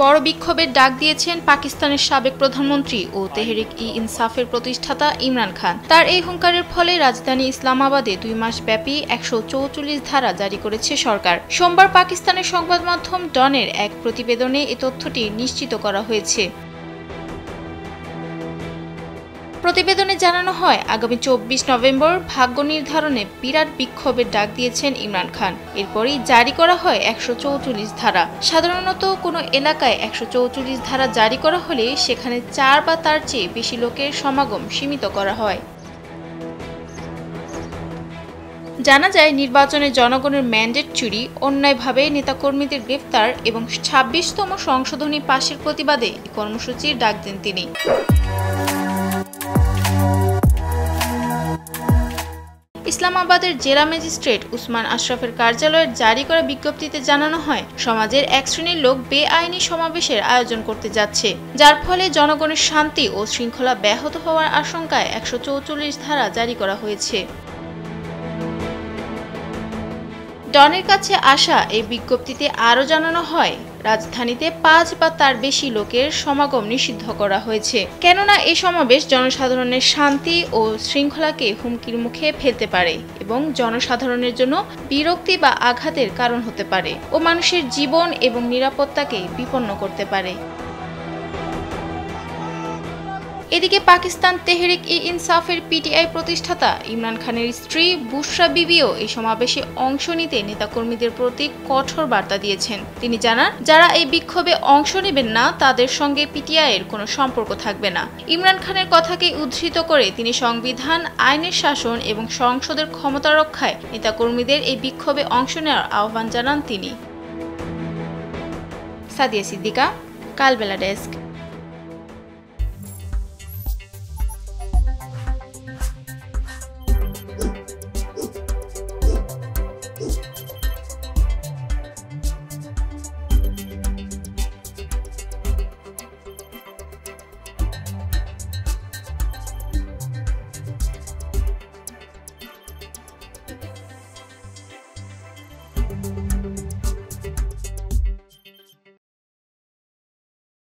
বড় বিক্ষোভের ডাক দিয়েছেন পাকিস্তানের সাবেক প্রধানমন্ত্রী ও তেহরিক-ই-ইনসাফের প্রতিষ্ঠাতা ইমরান খান। তার এই হুঙ্কারের ফলে রাজধানী ইসলামাবাদে ২ মাস ব্যাপী ১৪৪ ধারা জারি করেছে সরকার। সোমবার পাকিস্তানের সংবাদ মাধ্যম ডনের এক প্রতিবেদনে এ তথ্যটি নিশ্চিত করা হয়েছে। প্রতিবেদনে জানানো হয়, আগামী ২৪ নভেম্বর ভাগ্য নির্ধারণে বিরাট বিক্ষোভের ডাক দিয়েছেন ইমরান খান। এরপরই জারি করা হয় ১৪৪ ধারা। সাধারণত কোনো এলাকায় ১৪৪ ধারা জারি করা হলে সেখানে ৪ বা তার চেয়ে বেশি লোকের সমাগম সীমিত করা হয়। জানা যায়, নির্বাচনে জনগণের ম্যান্ডেট চুরি, অন্যায়ভাবে নেতাকর্মীদের গ্রেফতার এবং ২৬তম সংশোধনী পাশের প্রতিবাদে এই কর্মসূচির ডাক দেন তিনি। ইসলামাবাদের জেলা ম্যাজিস্ট্রেট উসমান আশরাফের কার্যালয়ের জারি করা বিজ্ঞপ্তিতে জানানো হয়, সমাজের এক শ্রেণীর লোক বেআইনি সমাবেশের আয়োজন করতে যাচ্ছে, যার ফলে জনগণের শান্তি ও শৃঙ্খলা ব্যাহত হওয়ার আশঙ্কায় ১৪৪ ধারা জারি করা হয়েছে। ডনের কাছে আসা এই বিজ্ঞপ্তিতে আরও জানানো হয়, রাজধানীতে ৫ বা তার বেশি লোকের সমাগম নিষিদ্ধ করা হয়েছে, কেননা এই সমাবেশ জনসাধারণের শান্তি ও শৃঙ্খলাকে হুমকির মুখে ফেলতে পারে এবং জনসাধারণের জন্য বিরক্তি বা আঘাতের কারণ হতে পারে ও মানুষের জীবন এবং নিরাপত্তাকে বিপন্ন করতে পারে। এদিকে পাকিস্তান তেহরিক-ই-ইনসাফের পিটিআই প্রতিষ্ঠাতা ইমরান খানের স্ত্রী বুশরা বিবিও এই সমাবেশে অংশ নিতে নেতাকর্মীদের প্রতি কঠোর বার্তা দিয়েছেন। তিনি জানান, যারা এই বিক্ষোভে অংশ নেবেন না তাদের সঙ্গে পিটিআইয়ের কোনো সম্পর্ক থাকবে না। ইমরান খানের কথাকে উদ্ধৃত করে তিনি সংবিধান, আইনের শাসন এবং সংসদের ক্ষমতা রক্ষায় নেতাকর্মীদের এই বিক্ষোভে অংশ নেওয়ার আহ্বান জানান তিনি। সাদিয়া সিদ্দিকা, কালবেলা ডেস্ক।